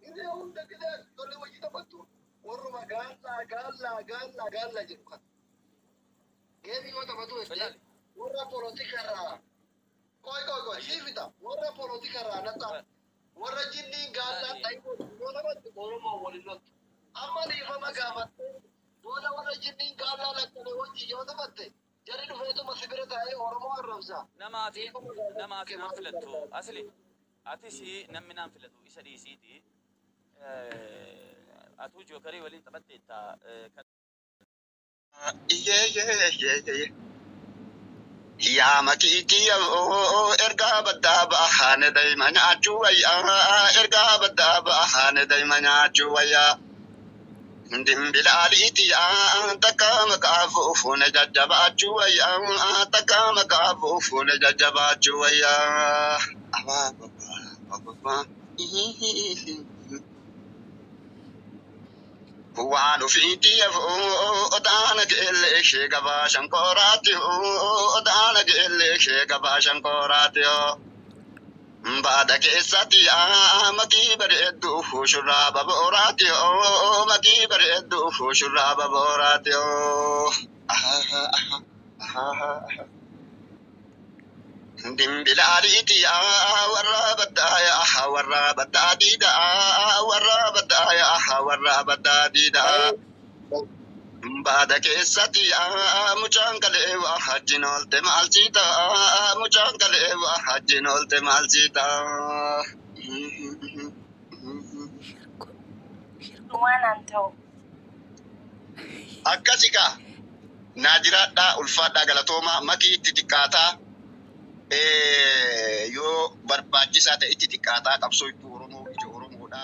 إذا هم كده تقول وجه تبتو ورما قال جنبك كيف يوم تبتو إستي ورا بوليتيكا كوي شيفتا ورا بوليتيكا نتا ورا جنين قال تايمو ولا بس ورما ولنت أما لي فما قامت ولا جنين قال لا تقول وجه يوم تبتو جريدو فيتو مسبرة هاي ورما الرمزة نما في نافلتو أصلي أتيسي نم نافلتو إسدي سيدي أتو جوكري ولين تبتي تا يا مكيتي إرجع بدأ حان دايما أجويا إرجع بدأ حان دايما أجويا ندم بالعليتي تكام كافوفون ججب أجويا تكام كافوفون ججب أجويا وانو فيتي ودانك اللي شيء باشن كوراتي ودانك اللي شيء باشن كوراتي بعدك إساتي مكي بريدو شراب بوراتي مكي بريدو شراب بوراتي دم بالعريتي ورا بدايا ورا بداديدا ورا بدايا ورا بداديدا بعدك إساتي مجانكلي وحجنول تمالجيدا مجانكلي وحجنول تمالجيدا أكاسيكا ناجرادا ألفادا غلطوما مكي تتكاتا yoo barbaachisaa ta'etti xiqqaataa qabsoo itti Oromoo ija Oromoodha.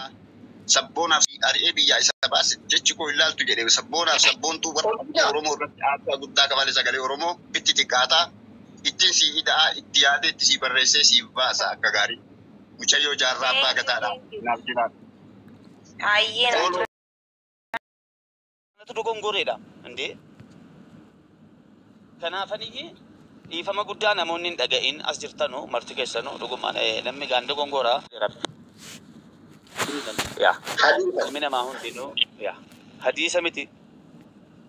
Sabboonaaf ari'ee biyyaa isa baase jechi koo ilaaltu jedhee sabboonaaf sabboontuu warra Oromoo irratti aarsaa guddaa qabalee sagalee Oromoo itti xiqqaataa ittiin sii ida'aa itti yaadee itti sii barreessee sii baasa akka gaarii. Mucayyoo jaarraa abbaa gataadha. Naaf jiraatu. Natu dogongoreedha indee kanaafanii ifama guddaa namoonni hin dhaga'in as jirtanu marti keessanu dhugumaan namni gaanda gongoraa yaa ilmi namaa hundinuu yaa hadiisa miti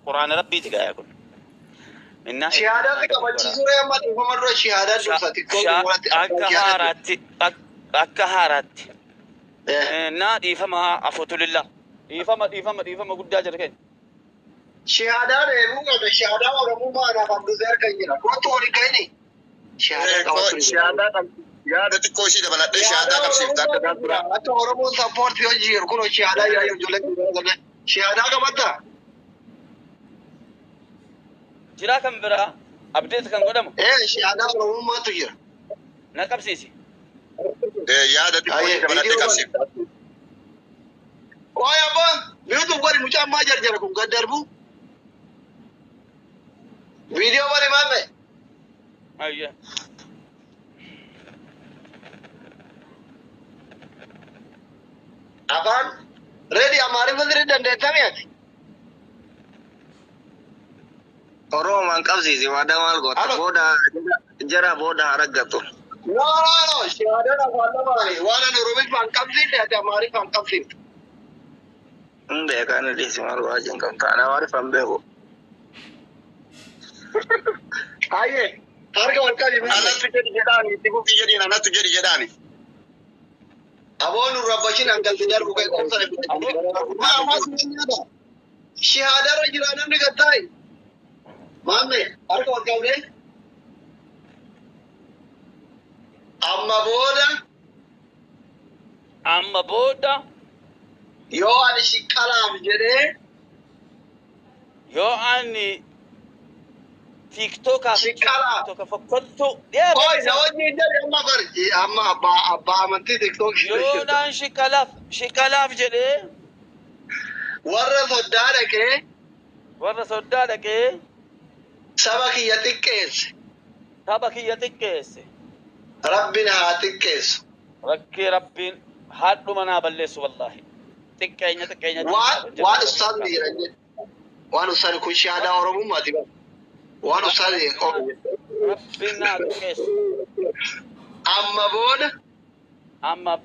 quraana rabbiiti gaaya kun inna شهادات كبتشيزوري أما تفهم الرو شهادات دوساتي akka haaraatti na ifama afotulillah ifama guddaa jira keenya شهادات مو قبل شهادات ورمو ما أنا فهمت زير كينيرا كنتو وريكايني شهادات yaada xiqqoo ishii dabaladhee shahaadaa qabsiiftaa akka daandura. Akka Oromoon sappoortii hojii jiru kun shahaadaa yaa'ii ijoollee shahaadaa qabatta. Jiraa kan biraa abdeet kan godhamu. Shahaadaa Oromummaatu jira. Na qabsiisi. Yaada xiqqoo ishii dabaladhee qabsiiftaa. Ooy abbaa miutu godhi mucaa ammaa jarjara kun gad darbu. Viidiyoo bari maame. Ayya. Afaan reedi amaariffatti reedi dandeettamii ati. Oromoon qabsiisi waadaa maal goota booda jara booda haraggatu. No, shahaadaa afaan lamaani waan ani Oromiffaan qabsiifte ati Amaariffaan qabsiifte. Beekaan dhiisi maal waa jenqam taana Amaariffaan beeku. Hayyee harka wal qabi. Anatu jedhi jedhaani itti fufii jedhiin anatu jedhi jedhaani. Aboon rabbashin hangalti darbu kee qoomsane. Shahaadaa irra jira namni gattaayi. Maamme harka wal qabdee. Amma booda yoo ani shiqqalaaf jedhee yoo ani TikTok fakkoottu Oi, na wajjin jedhe amma barji amma abbaa amantii TikTok yoo naan shiqqalaaf jedhee warra soddaa dhaqee saba kiyya xiqqeesse rabbin haa xiqqeessu rabbiin haadhuma naa balleessu wallaahi xiqqeenya waan ustaan dhiiran jedhe waan ustaan kun shahaadaa oromummaati waan ustaan rabbiin naa xiqqeessu amma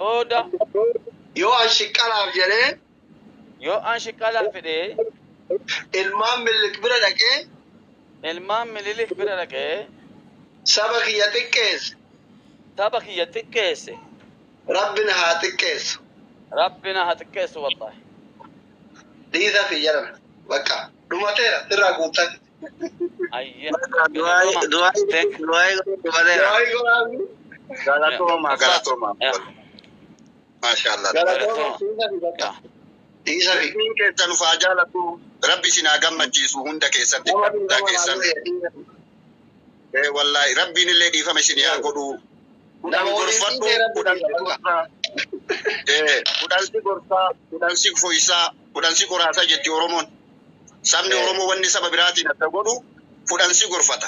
booda Yoo an shiqqalaaf jedhee Yoo an shiqqalaaf fedhee ilmaan Minilik bira dhaqee ilmaan Minilik bira dhaqee saba kiyya xiqqeesse. saba kiyya xiqqeesse. Rabbina haa xiqqeessu. Rabbina haa xiqqeessu wallahi. Dhiisa fi jedhama. Bakka dhumateera sirraa guutan. Ayya. Du'aayi godhaafi. Galatoomaa. Maashaallah. Dhiisa fi. Inni keessan ufaa jaalatu rabbi isin haa gammachiisu hunda keessatti. Hunda keessan. Wallahi rabbiin illee dhiifama isin haa godhu. Kudhansi gorsaa, kudhansi foyisaa, kudhansi qoraasaa jetti Oromoon. Sabni Oromoo wanni saba biraatiin adda godhu kudhansi gorfata.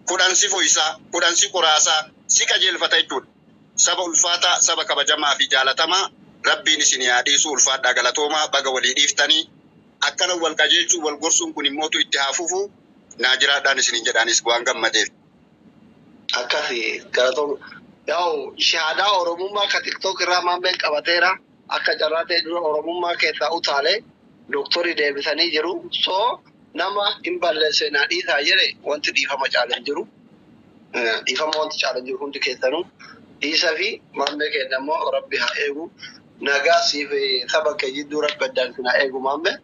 Kudhansi foyisaa, kudhansi qoraasaa si qajeelfata jechuudha. Saba ulfaataa, saba kabajamaa fi jaalatamaa rabbiin isin haa dhiisu ulfaadhaa galatoomaa baga walii dhiiftanii akkana wal qajeelchuu wal gorsuun kun immootu itti haa fufu naa jiraadhaan isin jedhaanis waan gammadeef. Akkasi galatooma. Yaa'u shahaadaa Oromummaa ka TikTok irraa maameen qabateera. Akka carraa ta'e dura Oromummaa keessaa utaalee doktorii deebisanii jiru. So nama hin balleesse naa dhiisaa jedhe wanti dhiifama caaleen jiru. Dhiifama wanti caaleen jiru hundi keessanuu. Dhiisa fi maamee keenya immoo rabbi haa eegu. Nagaa siif saba kee jidduu rabbi addaan sin haa eegu maamee.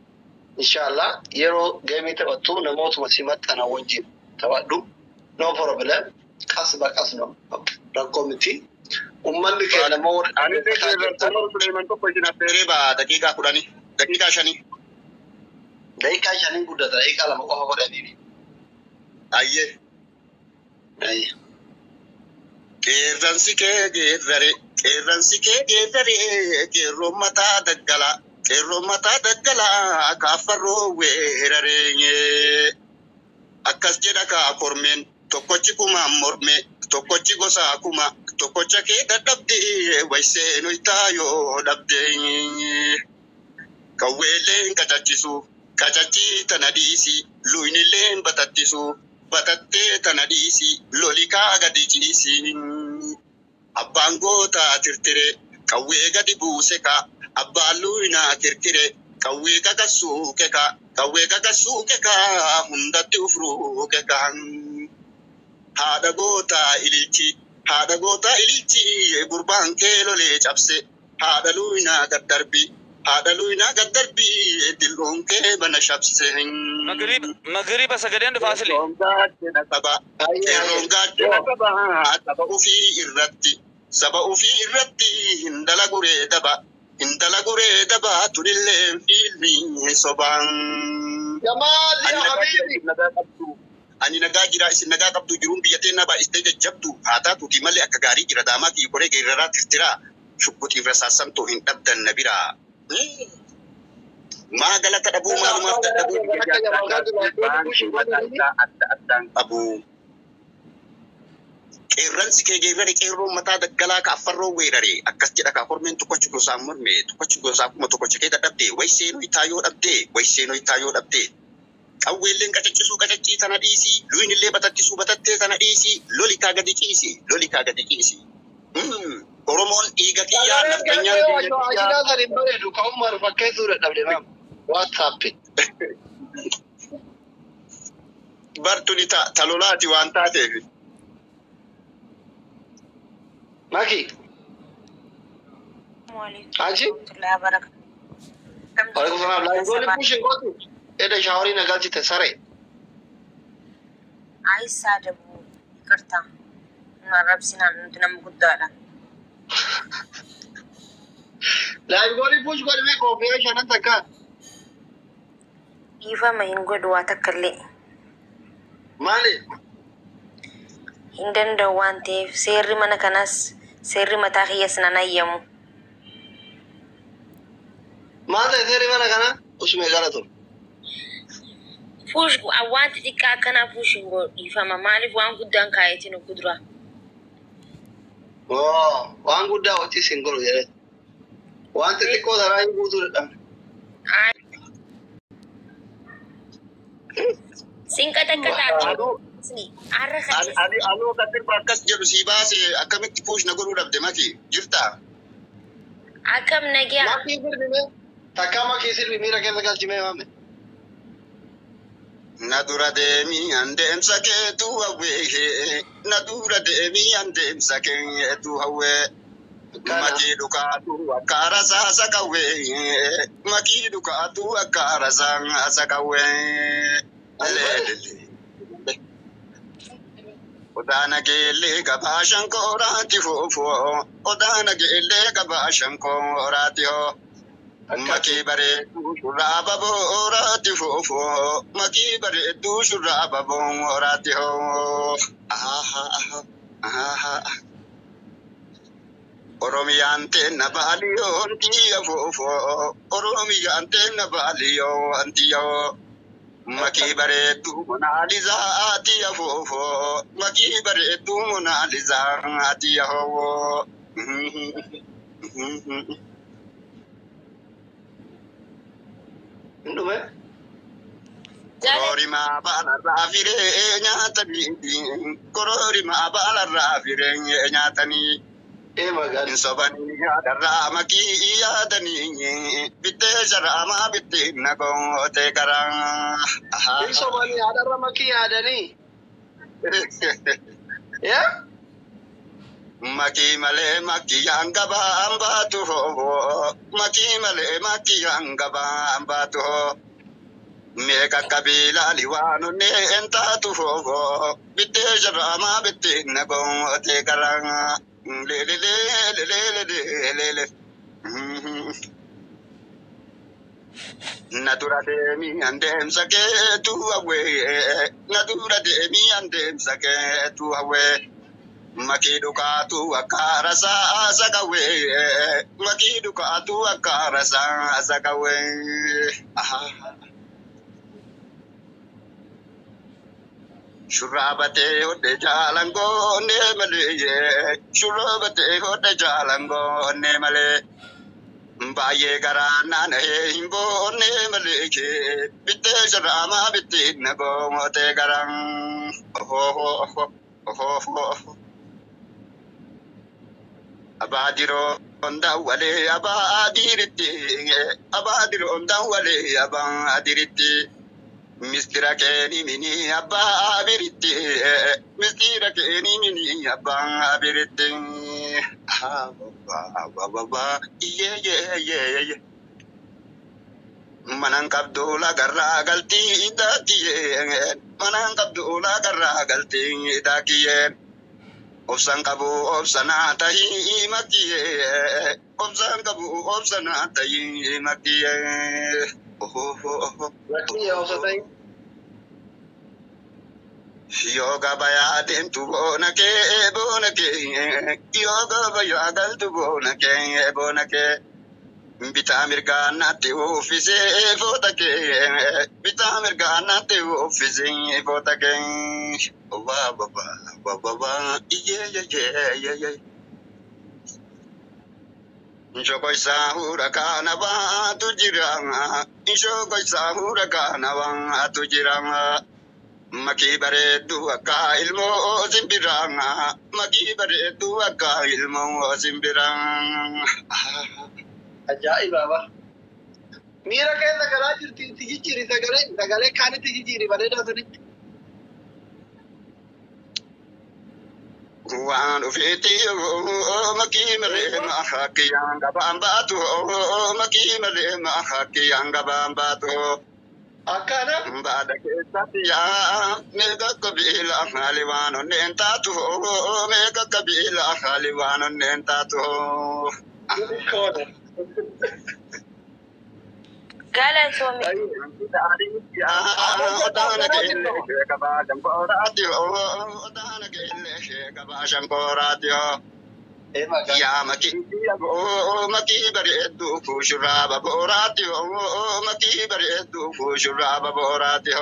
Inshallah yeroo geemii taphattu namootuma si maxxana wajjin taphadhu. No problem. Kas bakas no. Rakkoo miti. Uummanni keenya immoo Ani Umar Suleiman tokko isin affeeree baa daqiiqaa 10 daqiiqaa 5. daqiiqaa 5 guddata daqiiqaa 2 qofa godhanii. Ayyee. Qeerransi kee geerrare qeerroon mataa daggalaa kaaffarroo weerareenye akkas jedha kaa kormeen tokkochi kumaan morme tokkochi gosaa kuma tokkocha kee dadhabdee waysee nuyi taayoo dhabdee kawweelleen qacachii tana dhiisi luynilleen batattisu batattee tana dhiisi lolikaa gadi ciisi abbaan gootaa tirtire qawwee gadi buuse ka abbaan luynaa kirkire qawwee qaqasuuke ka hundatti ufruuke ka haadha gootaa ililchi gurbaan kee lolee cabse haadha luynaa gaddarbi dilloon kee bana shabse Magriba sagaleen dhufa asli. Qeerroon gaachana qaba saba ofii irratti hindala guree daba tunillee fiilmii sobaan. Ani nagaa jira isin nagaa qabdu jiruun biyya teennaa baay'istee jajjabdu haa taatuuti malee akka gaarii jira daamaa kiyya koree geeraraa tirtiraa shubbutiin rasaassamtoo hin dhabdan na biraa. Maa galata dhabuu maalumaaf dadhabuu addaan qabu. Qeerransi kee geerrare qeerroon mataa daggalaa ka affarroo weerare akkas jedha kaa kormeen tokkochi gosaan morme tokkochi gosaa kuma tokkocha kee dadhabdee wayseenoo itaayoo dhabdee. Qawweelleen qacachii tana dhiisi luynillee batattee tana dhiisi lolikaa gadi ciisi. Oromoon dhiiga xiyyaa nafganyaan Ajajaa kan hin bareedu ka Umar fakkeessuu dadhabde maam. WhatsApp. bartuni talolaati waan taateef. Maki. Aji. Waalaikum salam. Lain goli pusing gotu. Ada shawari nagal cita sare. Aisyah debu kerta. Narab sinan tunam gudala. Lain goli push goli me kopi Aisyah nanti kan. Iva main gua dua takali. Mali. Hindan dawante seri mana kanas seri mata hias nana yamu. Mali seri mana kana? Usme gara tu. Push awanti dika kana push go iva mali wan gudan kayeti no gudra. Oh, wan gudda wati single yere. Wan tadi ko darai gudur dam. Singkat kata. Anu katir bakas jedhu si baase akkamitti push na godhuu dhabde maki jirta. Akkam nagaa. Lafti firmime takkaama keessi miira keessa galchime maame. Nadura deemi andeemsa keetu hawwee. Nadura deemi andeemsa keetu hawwee. Makii dhukaatu akka rasaasa qawwee. Makii dhukaatu akka rasaasa qawwee. Odaana geellee gabaa shankooraati foofoo. Odaana geellee gabaa shankooraati hoo. Makii bareedduu shurraaba booraati foofoo. Makii bareedduu shurraaba booraati hoo. Oromiyaan teenna baaliyoon tiyya foofoo. Oromiyaan teenna baaliyoon tiyya hoo. Makii bareedduu Monaalizaa tiyya foofoo. Makii bareedduu Monaalizaa tiyya hoo. Ndume. Kororimaa baalarraa firee nyaatanii. Kororimaa baalarraa firee nyaatanii. Magari. Sobanii yaadarraa makii yaadanii. Bittee sharaamaa bittee nagootee garaa. Sobanii yaadarraa makii yaadanii. Makii malee makii hangabaan baatu hoo. Makii malee makii hangabaan baatu hoo. Meeqa qabiilaa liwaanonnee hin taatu hoo. Bittee sharaamaa bittee nagootee garaa. Nadura deemi andeemsa keetu hawwee. Nadura deemi andeemsa keetu hawwee. Makii dhukaatu akka rasaasa qawwee. Makii dhukaatu akka rasaasa qawwee. Shurraabatee hodhe jaalangoonnee malee. Shurraabatee hodhe jaalangoonnee malee. Baay'ee garaa naanna'ee hin boonnee malee. Bittee sharaamaa bittee nagootee garaa. Abaadiroo ndawalee abaadiritti. Abaadiroo ndawalee abaadiritti. Mistira keeni mini abbaa biritti. Mistira keeni mini abbaa biritti. Manan qabduu lagarraa galtii daakiyyee. Manan qabduu lagarraa galtii daakiyyee. Obsan qabu obsanaa tahii makiyyee. Obsan qabu obsanaa tahii makiyyee. Rakkiya obsatay. Yoo gabayaa deemtu boona kee. Yoo gabayaa galtu boona kee. Bitaa mirgaa naatti uffisee foota kee. Bitaa mirgaa naatti uffisee foota kee. Inshoko isaa hura kana baatu jira. Inshoko isaa hura kana baatu jira. Makii bareedduu akka ilmoo simbiraa. Makii bareedduu akka ilmoo simbiraa. Ajaa'iba ba. Miira keessa garaa jirti itti jijjiiri sagalee kaanitti jijjiiri bareedaa sunitti. Waan ofiitti makii malee mahakkiyaan gabaan baatu. Makii malee mahakkiyaan gabaan baatu. Akkana. Baada keessatti yaa meeqa qabiila haali waan onneen taatu. Meeqa qabiila haali waan onneen taatu. Galatoomii. Odaana keellee gabaa shankoraati. Odaana keellee gabaa shankoraati. Yaa makii bareedduu fuushurraaba booraati. Makii bareedduu fuushurraaba booraati.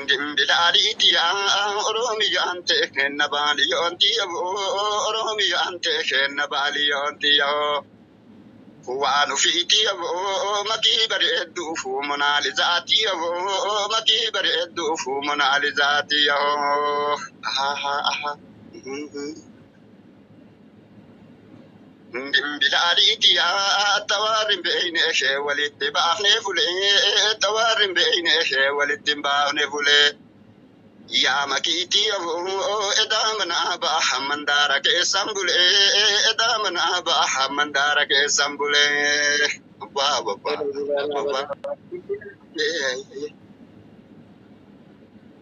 Dimbilaadhiiti yaa Oromiyaan teekeenna baaliyoon tiyya. Oromiyaan teekeenna baaliyoon tiyya. Waan ofiitti makii bareedduu Monaalizaati. Makii bareedduu Monaalizaati. بلادي يا توارم بين شيء والاتباع نفولي توارم بين شيء والاتباع نفولي يا مكيتي إذا من أبا من دارك سامبولي إذا من أبا من دارك سامبولي بابا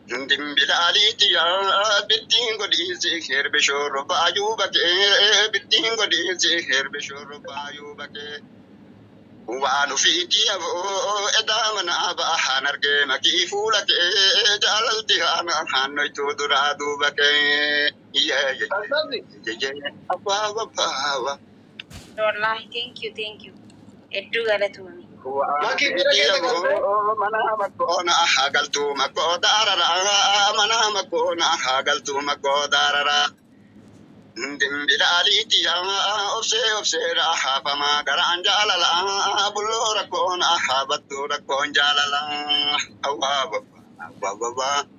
Ndim bilali tiya bitting godi zikher bishor bayu bake bitting godi zikher bishor bayu bake wanu fiti avo edamana aba hanarge makifu lake jalalti hana hanoy to duradu bake apa Wallahi, thank you. Eddu galatuni. mana makona hagaltu makodarara mana makona hagaltu makodarara ndim bilali tiya ofse raha pama garanjalala bulora kona habatura konjalala awa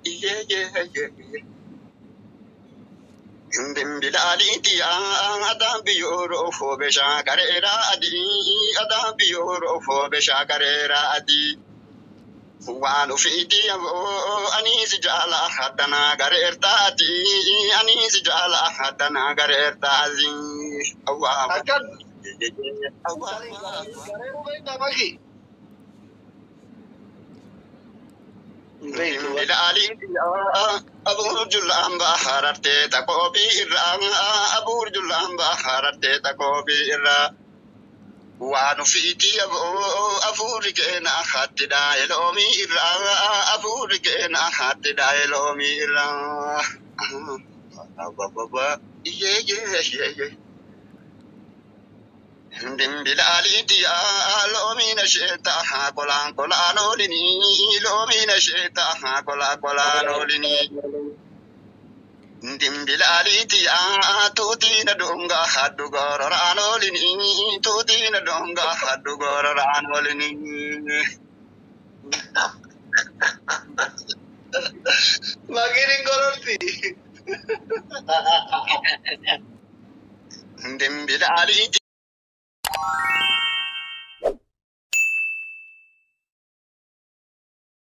ye ndim bilali tiya adam biyoro fo besha karera adi adam biyoro fo besha karera adi wanu fiti ani sijala hadana garertati ani sijala hadana garertazi awa Akan. awa Gareru baik tak bagi. bilali abu julam baharate takobi irra abu julam baharate takobi irra wanu fiti afurikena hatida elomi irra afurikena hatida elomi irra baba ye ndim bilali tiya lomi na sheta ha kolan olini lomi na sheta ha kolan olini ndim bilali tiya tuti na dunga hadu gororan olini tuti na dunga hadu gororan olini Makin korupsi. ndim bilali